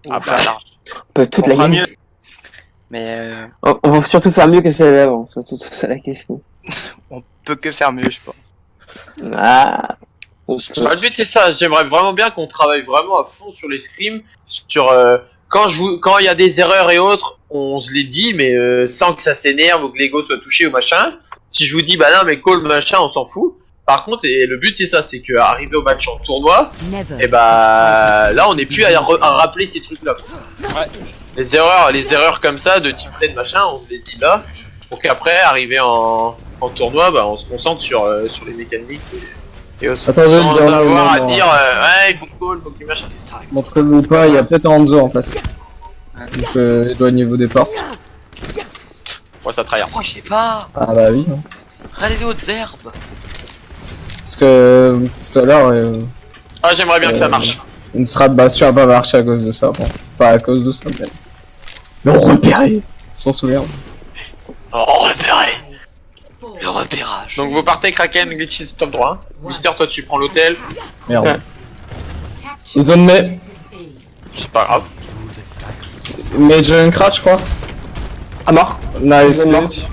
Ah bah large. On peut toute On la fera game. mieux. Mais On va surtout faire mieux que celle d'avant, surtout tout ça la question. on peut que faire mieux, je pense. Ah. On peut. Bah, le but c'est ça, j'aimerais vraiment bien qu'on travaille vraiment à fond sur les scrims, sur quand il y a des erreurs et autres, on se les dit mais sans que ça s'énerve ou que l'ego soit touché ou machin. Si je vous dis bah non mais call machin, on s'en fout. Par contre, et le but c'est ça, c'est que arrivé au match en tournoi, et bah là on n'est plus à rappeler ces trucs là. Ouais. Les erreurs comme ça de team play machin, on se les dit là, pour qu'après arriver en tournoi, bah on se concentre sur les mécaniques. Et autres. Attendez, Sans le dernier avoir à moment. dire ouais il faut call, faut qu'il machin. Montrez-vous ou pas, il y a peut-être un Hanzo en face. Donc éloignez-vous des portes. Ouais ça tryhard. Oh, je sais pas. Ah bah oui. Hein. Regardez les autres herbes. Parce que tout à l'heure, Ah j'aimerais bien que ça marche. une strat Bastion a pas marché à cause de ça. Bon, pas à cause de ça, mais on repérait. S'en souvient. Oh repéré. Le repérage. Donc vous partez Kraken, Glitchy top droit. Mister toi tu prends l'hôtel. Merde. Zone mais. C'est pas grave. Major Junkrat, je crois. Ah mort. Nice. Zone mort. Flick.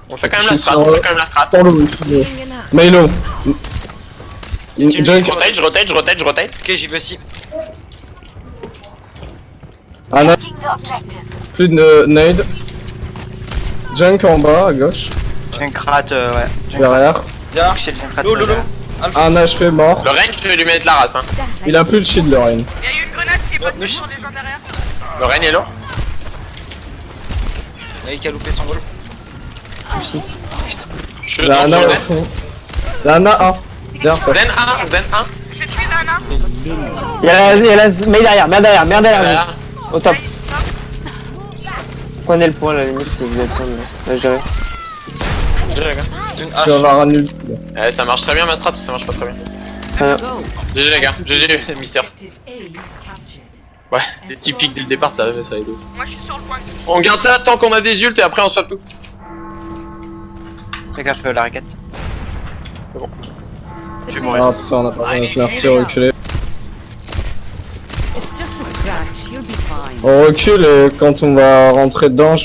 On fait quand même Je la suis strat, sur- on fait quand même la strat. Pour le Milo. Junk. Je rotate. Ok, j'y vais aussi. Anna. Plus de nade. Junk en bas à gauche. J'ai un crat, ouais. Derrière. Derrière, j'ai le crat. Lolo. Un HP mort. Le range je vais lui mettre la race hein. Il a plus de shield le Rain. Il y a eu une grenade qui est passée sur les gens derrière. Le range est là. Il a loupé son goal. Je Il y a tombe Anna sur au Zen. fond. Il y en a un. Derrière toi. Zen 1, Zen 1. J'ai tué Nana. Il y a la. Mais derrière, merde derrière. Derrière. Au top. Prenez le point à la limite si vous êtes prêts, mais là, gérer. Jung Tu vas H. avoir un nul. Ouais, ça marche très bien ma strat ou ça marche pas très bien. Très bien. GG les gars, GG Mister. Ouais, les typiques dès le départ ça aide aussi. Moi je suis sur le point. On garde ça tant qu'on a des ults et après on swap tout. Fais gaffe, la raquette. C'est bon. Je vais mourir. Ah putain, on a pas merci reculer. On recule et quand on va rentrer dedans,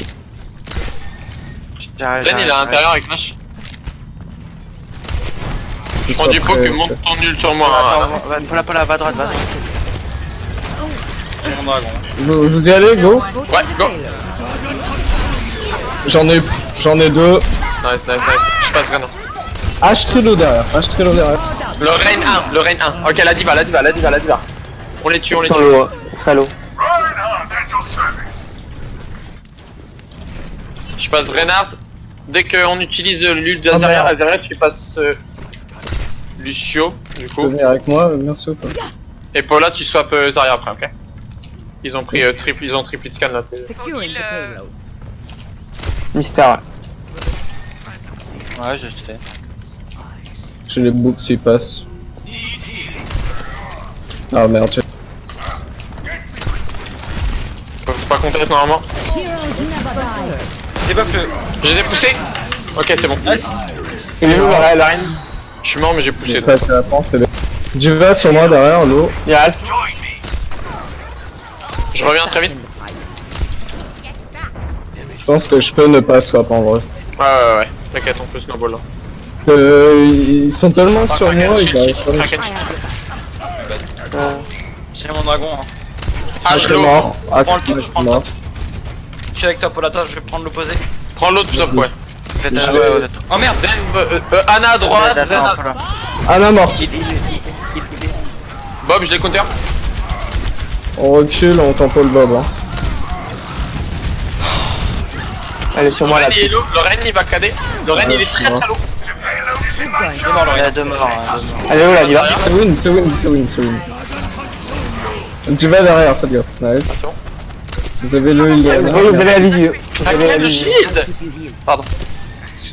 J'arrive. Zen il est à l'intérieur avec Nash. Je prends du pot que monte ton nul sur moi. Hein. Attends, Paula, va à droite, va à droite. J'ai mon dragon. vous y allez, go. Ouais, go. J'en ai deux. Nice. Je passe vraiment. H Trilo derrière. H Trilo derrière. Le Rain 1. Ok, la diva. On les tue. Sur l'eau, très low. Je passe Reinhardt. Dès qu'on utilise l'ult d'Azaria, Azaria tu passes Lucio, du Tu peux coup. venir avec moi, merci ou pas. Et Paula, tu swaps Zarya après, ok? Ils ont pris triple hit scan là. Mister, ouais. Ouais, je sais. J'ai les boots s'ils passent. Ah merde, Faut pas contester normalement. Débuff le. Je les ai poussés. Ok, c'est bon. Nice. Il est où la reine? Je suis mort, mais j'ai j'ai poussé. pas fait la France, c'est le. Diva sur moi derrière, l'eau. Il y a Alf. Je reviens très vite. Je pense que je peux ne pas swap en vrai. Ouais. T'inquiète, on peut snowball là. Ils sont tellement sur Kraken moi, ils shield, arrivent pas. Kraken shield. J'ai mon dragon. Hein. Ah, Je je suis l'eau. mort. Ah, Prends le top, je je suis prends le mort. top. Je suis avec toi, Paula, je vais prendre l'opposé. Prends l'autre top, ouais. Faites Je un. vais- Ouais. Oh merde. Zen, Anna à droite, Zen à... Paula. Anna morte. Bob, je l'ai counter. On recule, on tempo le Bob. Hein. Elle est sur moi là. Il est low, le Ren il va cader. Le Ren il est très low. Il y a deux morts. Elle est où la diva? C'est win. Tu vas derrière, faites gaffe. Nice. Attention. Vous avez le heal derrière. Oui, vous avez la visu. Vous avez la Kraken le visu. shield. Pardon.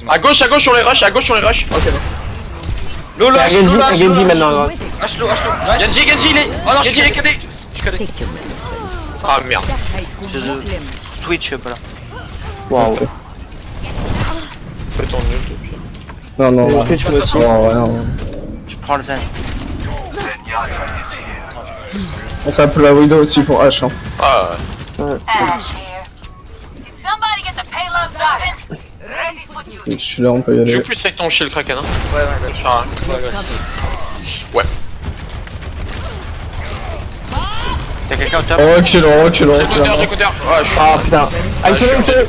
À gauche on les rush, Ok. Lolo, Il y a Genji maintenant. H-Low. Genji il est... Oh non, Genji il est cadé. Je connais. Ah merde. J'ai deux. Twitch, Paula. Waouh. Fais ton nul. Non. Twitch me Oh, rien. Je prends le zen. On s'appelle la Widow aussi pour H. Hein. Ah ouais. Somebody get the payload done. Ready for you. Je suis là, on peut y Tu aller. joues plus avec ton shield Kraken, hein? Ouais, ouais, Ah, ouais. Y'a quelqu'un au top. On recule, on recule, on J'ai recule. l'écouteur. Ouais, je suis. Ah putain. Ah,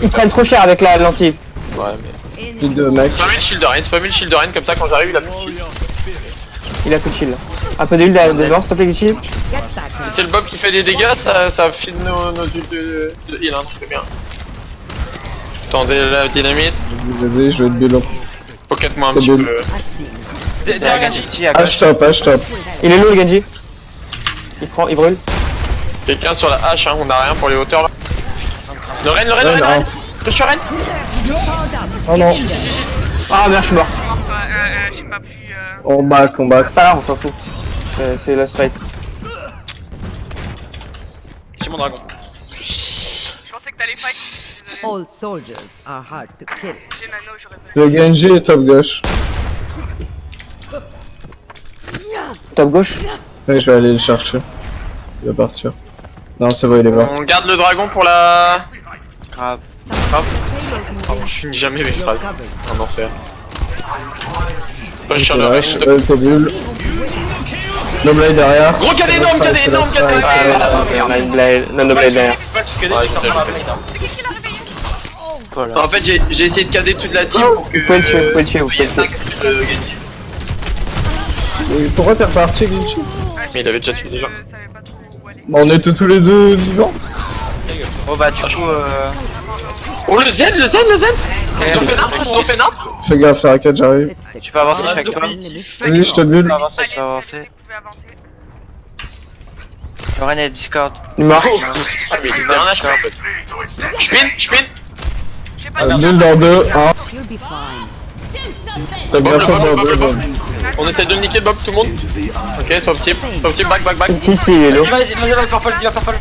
ils prennent trop cher avec la lentille. Ouais, mais. Plus de mecs. C'est pas mis le shield de Rain, c'est pas mis le shield de Rain, comme ça quand j'arrive il a plus de shield. Il a plus de shield. Un peu d'huile devant, s'il te plaît, Gucci. Si c'est le Bob qui fait des dégâts, ça file nos huiles de heal, hein, donc c'est bien. Tendez la dynamite, Vas-y, je vais te bulle. pocket-moi un C'est petit bon. peu. Derrière Genji, à gauche. H top, H top. Il est lourd, le Genji. Il brûle. Quelqu'un sur la hache, hein, on a rien pour les hauteurs là. Le Rain, le Rain, le Ouais, Rain, le non. Rain. Je suis Rain. Oh non. Ah merde, je suis mort. J'ai pas pu. On back, on back. C'est pas grave, on s'en fout. C'est la fight. J'ai mon dragon. Je pensais que t'allais fight. Désolé. All soldiers are hard to kill. J'ai nano, j'aurais pas. Le Genji est top gauche. Top gauche. Ouais, je vais aller le chercher. Il va partir. Non, c'est vrai, il est mort. On garde le dragon pour la. Grave. Pardon, je finis jamais mes phrases. Un enfer. Push sur C'est le la Rain. hache, top bulle. No blade derrière. Gros cadet, C'est énorme la cadet, fight, énorme c'est la cadet. fight. On a une blade. Non, no blade derrière. Ouais, je sais. Voilà. En fait, j'ai essayé de cader toute la team pour que. Vous pouvez le tuer, vous pouvez le tuer, vous il y pouvez ait le tuer. 5 Genji. Et pourquoi t'es reparti, Genji? Mais il avait déjà tué déjà. Je savais pas trop où aller. On est tous les deux vivants. Bon bah du coup Oh le Zen, le Zen, le Zen. Ils ont fait n'importe, ils ont fait n'importe. Fais gaffe, Rakat, j'arrive. tu peux avancer, je suis avec toi. Vas-y, je te Tu bulle. peux avancer, tu peux Allez, avancer. vous pouvez avancer. Loren est Discord. Il est mort. Ah mais il est un HP en fait. Je pin. J'ai pas de Bulle dans 2, 1. You'll be fine. T'as bien Bob, fait, le Bob, le Bob. Bob. On essaie de le niquer le Bob, tout le monde. Ok, c'est pas possible, back. Si, il est lourd. Vas-y, purple, dis-va purple.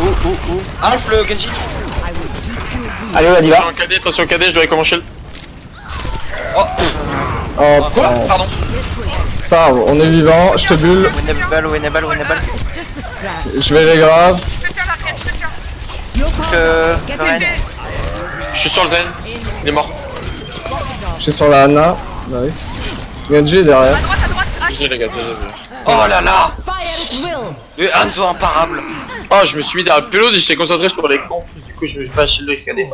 Où Alf le Genji. Allez, on y va. Attention cadet, je dois aller comment shield. Oh, Quoi putain. Pardon. Pas grave, on est vivant, je te bulle. Winnable. Je vais les grave. Je te tiens l'arcade, je te tiens. Loren. Je suis sur le Zen. Il est mort. Je suis sur la Anna. Nice. Genji est derrière. À droite, ah, J'ai les gars, Oh là là. Fire at will. Le Hanzo imparable. Oh, je me suis mis derrière le payload et j'étais concentré sur les cons. Du coup, je me suis pas shield le cadet.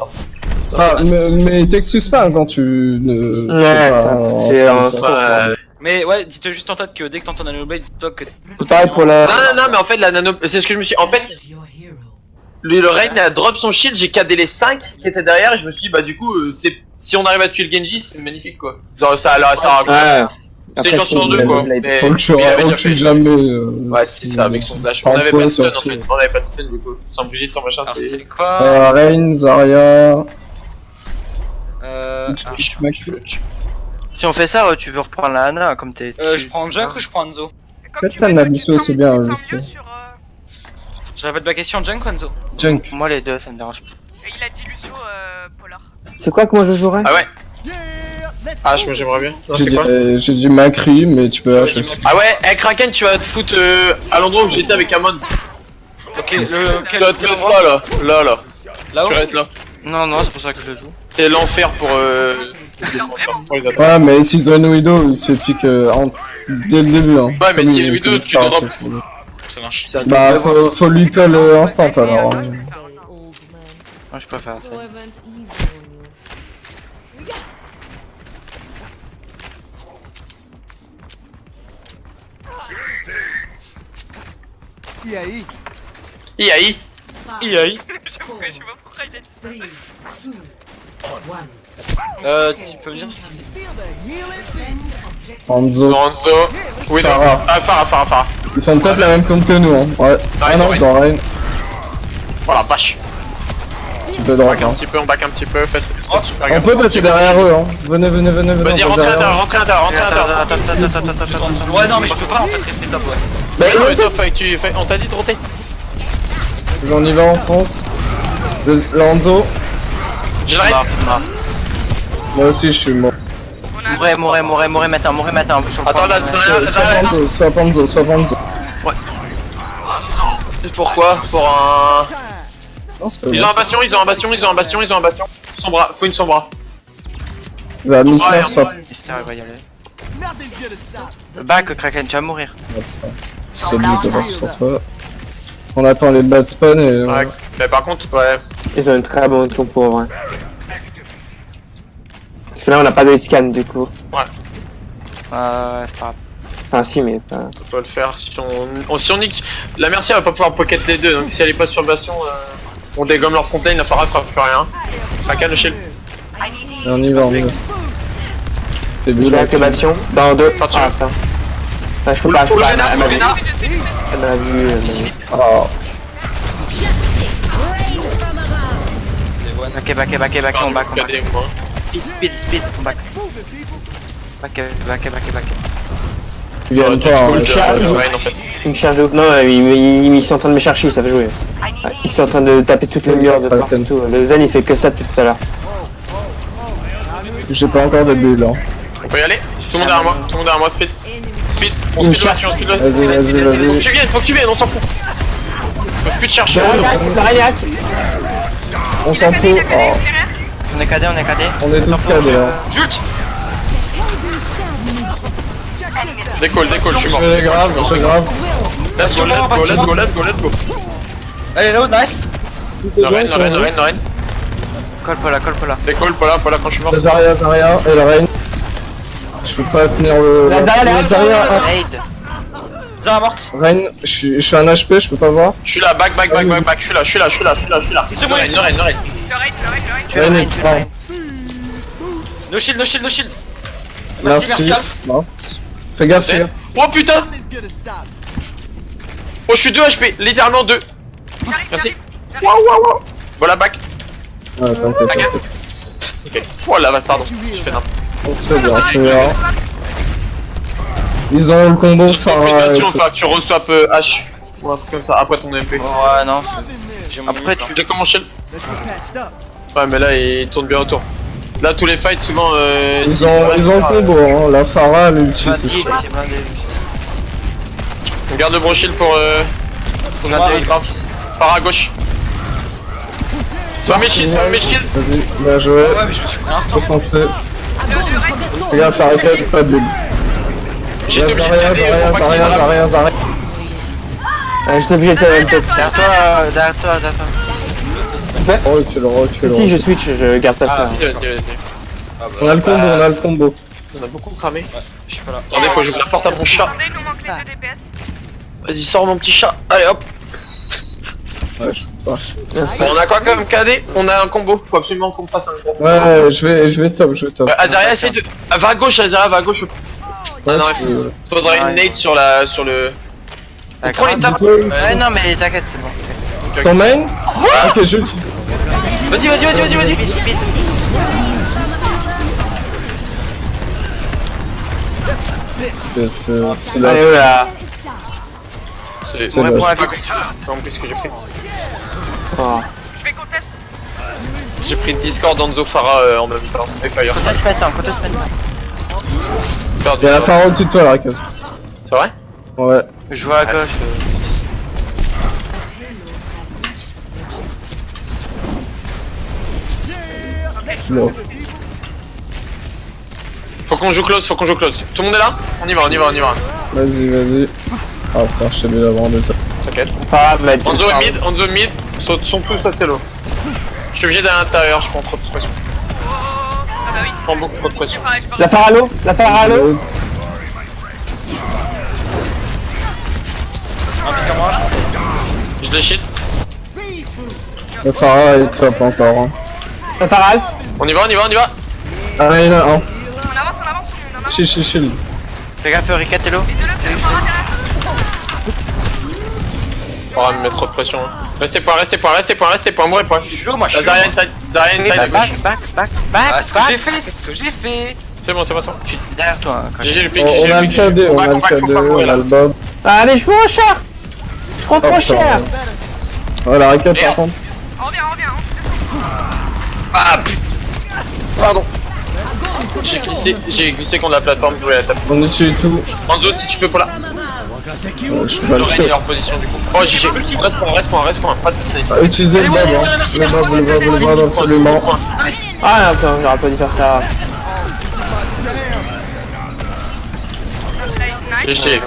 Ah, mais t'excuses pas quand tu ne. Ouais, fais pas, putain, c'est un Ouais. Mais ouais, dis-toi juste en tête que dès que t'entends Nano Blade, dis-toi que. Pareil pour la. Non, mais en fait, la nano. C'est ce que je me suis. En fait, le Rain a drop son shield, j'ai cadé les 5 qui étaient derrière et je me suis dit, bah, du coup, si on arrive à tuer le Genji, c'est magnifique quoi. Genre, ça raconte. Ouais. C'était une chance sur deux quoi. Mais Faut que je mais il avait déjà recule fait. jamais. Ouais, c'est ça, avec son dash. Sans On avait toi, pas de stun en surtout. fait. On avait pas de stun du coup. Sans Brigitte, sans machin, Alors c'est. c'est quoi Rain, Zarya. Si on fait ça, tu veux reprendre la Hana comme t'es. Je prends Junk ou je prends Hanzo? comme Peut-être tu veux, un toi, Abysso, tu te c'est sens- bien, tu te oui. sens mieux sur, Je répète ma question, Junk ou Hanzo? Junk. Moi les deux, ça me dérange pas. Et il a dit Lucio Polar. C'est quoi que moi je jouerais? Ah ouais. Ah, j'aimerais bien. Non, c'est quoi J'ai dit Macri, mais tu peux H aussi. Ah ouais, hey, Kraken, tu vas te foutre à l'endroit où j'étais avec Amon. Ok, Tu vas te mettre là. Là-haut? Tu restes là. Non, c'est pour ça que je le joue. C'est l'enfer pour les attaques. Ouais, mais si Zone Widow, il se fait pique dès le début. Hein. Ouais, mais Comme si il- le Widow, comme tu Star, le drops. c'est fou. Ça marche. Bah, faut lui call instant alors. hein. Moi je préfère ça. IAI. IAI. Je sais pas pourquoi il a dit ça. Tu peux me dire Hanzo. Lorenzo. Oui, non. Farah. Ah, Farah. Ils font peut-être la même compte que nous. Hein. Ouais. Ah non, ils ont Rain. Oh la vache. Tu peux drop. On back un Hein. petit peu, faites super On gaffe. peut passer derrière eux. Hein. Venez. Vas-y, on passe rentrez à derrière. l'intérieur, rentrez à l'intérieur. Attends. Ouais, non, mais je peux pas en fait rester top, ouais. Bah, non, mais toi, on t'a dit de roter. On y va en France. Lorenzo. J'ai le raid. Moi aussi, je suis mort. Mourez maintenant sur le Attends, point. là, Soit Panzo. Ouais. Pourquoi? Pour un... Non, c'est pas Ils bien. ont un bastion, ils ont un bastion, ils ont un bastion, ils ont un bastion. Son bras, faut une son bras. Bah, Mister Ouais, soit. Mister, il va y aller. Back, Kraken, tu vas mourir. C'est lui d'abord sur toi. On attend les bad spawn et. Ouais. Mais par contre, ouais. Ils ont une très bonne compo en vrai. Parce que là on a pas de scan du coup. Ouais, c'est pas grave. Enfin si mais pas... On peut le faire si si on nique. La Mercier va pas pouvoir pocket les deux, donc si elle est pas sur le bastion, on dégomme leur fontaine, la Pharah fera plus rien. Kraken le shield. Et on y va, on y va. C'est Je bien. vais acclamation dans 2. Parti. Ah putain. Ah, je peux pas, je peux pas. Lorena, Elle m'a vu. Lorena. Elle m'a vu. Oh. Back, on back. Regardez, moi. Speed, on back. Back. Ils viennent pas, hein. Cool, charge. Reign, en fait. Ils me chargent de... Non, ils sont en train de me chercher, ils savent jouer. Ouais, ils sont en train de taper toutes les murs de partout. Le Zen il fait que ça depuis tout à l'heure. J'ai pas encore de bulle, hein. On peut y aller? Tout le monde derrière moi, tout le monde derrière moi, speed. Speed, on Il me speed le bastion, on speed le Vas-y, vas-y, Faut vas-y. que tu viennes, on s'en fout. On peut plus te chercher. Zaryak. On t'en fout. Oh. On est KD. On est tous cadés, hein. Jute. Décolle, je suis mort. Je grave. Let's go. Allez, là, nice. Lorraine. Colle pas là. Décolle, pas là quand je suis mort. Zarya et la reine. Je peux pas tenir le. Zarya, Raid. Zara morte. Reine, je suis un HP, je peux pas voir. Je suis là, back. Je suis là. Ils sont bons, ils sont Lorraine. Tu es Reine, Raid, No shield. Merci, Alf. Non. Fais gaffe. Oh putain. Oh, je suis 2 HP, littéralement 2. Merci. Wow. Voilà, back. Ouais, t'inquiète. Ok. Oh la vache, pardon. Je fais n'importe On se fait bien. Ils ont le combo quoi. Pharah. Il faut que tu reçois H. Ou un truc comme ça, après ton MP. Ouais, non. Après, Tu sais comment shell? Ouais, mais là, il tourne bien autour. Là, tous les fights, souvent. Ils ont le combo, hein. La Pharah, l'ulti, c'est sûr. On garde le brochure pour. Pour Ouais, grave. Par à gauche. Soit mes shields. Vas-y, bien joué. Ouais, mais je me suis pris un instant. Offensé. Les gars, Pharah, pas de bulle. J'étais obligé de Zarya. J'étais obligé de faire Derrière toi. Recule. Si je switch, je garde pas ça. Vas-y. On a le combo. On a beaucoup cramé. Je suis pas là. Attendez, faut que j'ouvre la porte à mon chat. Attendez, il nous manque les 2 DPS. Vas-y, sors mon petit chat. Allez hop. Ouais, je peux pas. Bon, on a quoi comme KD? On a un combo. Faut absolument qu'on me fasse un combo. Ouais, je vais top. Azaria, essaye de. Va à gauche, Azaria, va à gauche. Ouais, non, faudrait une nade sur le. Prends les tapes. Ouais, non, mais t'inquiète, c'est bon. Son main. Ok, je le tue. Vas-y. C'est là. Allez, là. C'est Ouais, pour pour la la vite. Qu'est-ce que j'ai pris? Oh. Je vais contest. J'ai pris Discord Anzo Pharah en même temps. Et Fire. Côté se pète, Il y a la Pharah au-dessus de toi, là, Rakos. C'est vrai? Ouais. Je vois à gauche. Bon. Faut qu'on joue close. Tout le monde est là? On y va. Vas-y. Ah putain, je t'ai mis avant de ça. T'inquiète. Pas grave, mec. Anzo mid. Sont tous assez low. Je suis obligé d'aller à l'intérieur, je prends trop de pression. Ah bah oui. Je prends beaucoup trop de pression. Pareil, La Pharah à l'eau. Un pic à moi, Je les shit. La Pharah est top encore. Hein. La Pharah. On y va. Ah, il y en a un. On avance, on avance. Chill. Fais gaffe, Ricket est low. Et le Pharah derrière. On va me mettre trop de pression. Restez point, mourrez point. je suis chaud, moi, je suis Zarya chaud. inside à gauche. Back. Ah, c'est ce que j'ai fait. C'est bon. Je suis derrière toi. Hein, quand GG le pick, On a le KD, on a le Bob. Allez, je prends cher. Je prends trop cher. Ouais, la raquette Merde. par contre. On revient. Ah putain. Pardon. J'ai glissé contre la plateforme, je voulais la taper. On utilise tout. Anzo, si tu peux pour là. Je suis pas le Lorraine est seul. en position du coup. Oh GG, reste point, pas de snipe. Utilisez le bas, le bas absolument. Ah attends, j'aurais pas dû faire ça. Nice. GG.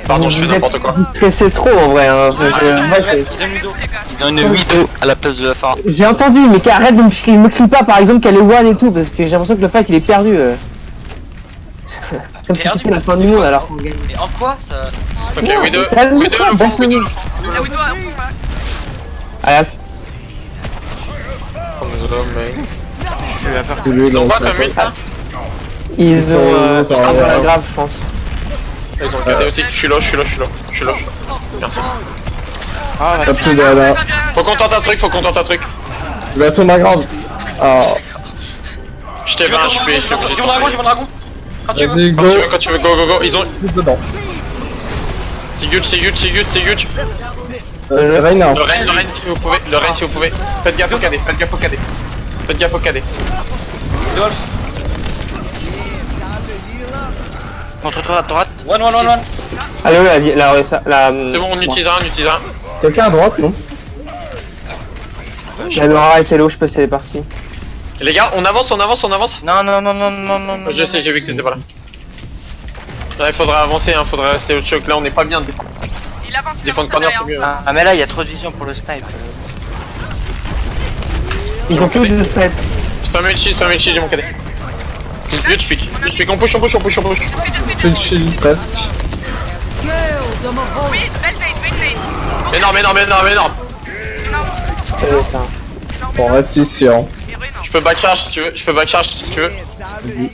Pardon, je fais n'importe quoi. Vous stressez trop en vrai. Hein. Ils ont une dos. Ils ont une Widow à la place de la phare. J'ai entendu, mais qu'arrête de me crie pas par exemple qu'elle est one et tout, parce que j'ai l'impression que le fight il est perdu. Comme si Perdu, c'était la fin du monde alors qu'on gagne. Mais en quoi ça? Ok, Widow, calme-toi, Widow, le baisse fond, le Widow, move. le fond. La Widow à fond, là. Allez, Alf. Je suis à peur. Ils ont quoi comme une là? Ils ont ils ont un dans la un- grave, je pense. Ils ont KD aussi. Je suis là. Merci. Ah, T'as plus de là. Faut qu'on tente un truc. Il va tomber à grave. Ah, Je t'ai 20 HP, je t'ai obligé de J'ai mon dragon, tomber. j'ai mon dragon. Quand tu veux. vas-y, go. Quand tu veux, go. Ils ont. Plus dedans. C'est huge. C'est Reina. Le Rennes si vous pouvez. Faites gaffe au KD. Dolph. Contre toi à droite. One. Allez, ouais, la. C'est bon, on utilise un. Quelqu'un à droite, non? La Laura était low, je sais pas si elle est partie. Les gars, on avance. Non. Je sais, j'ai vu que t'étais pas là. Là, il faudrait avancer, faudrait rester au choc. Là, on est pas bien. Il avance, Défendre corner, c'est mieux. Ah mais là il y a trop de vision pour le snipe. Ils ont tous de snipe. Spammez le shield, j'ai mon KD. Huge pick, on push. Plus de shield presque. Oui, belle nade. Énorme. Ça. On reste ici, hein. Héros énorme. Je peux backcharge si tu veux. Il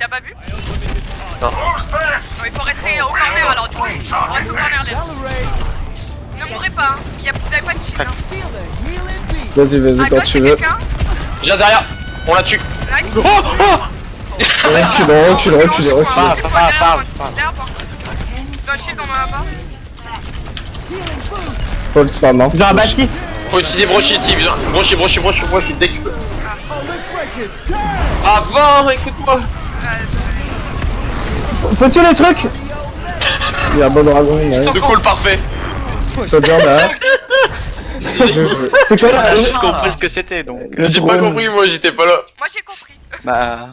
a pas vu? Non. Non, il faut rester au corner alors du coup. On reste au corner les. Ne mourrez pas, hein. Vous avez pas de shield. Hein. Vas-y, À quand gauche, tu il y a veux. quelqu'un. Jazz derrière, on la tue. Nice. Oh Recule. Parle. Dans le shield, on en a pas. Faut le spam, hein. Genre Baptiste. Faut utiliser brochy ici, besoin. Brochy dès que tu peux. Avant, écoute-moi. Faut tuer le truc. Il y a un bon dragon, nice. De cool, parfait. Soldier derrière. C'est quoi On a là juste compris ce que c'était donc. Le J'ai pas drone. compris, moi j'étais pas là. Moi j'ai compris. Bah.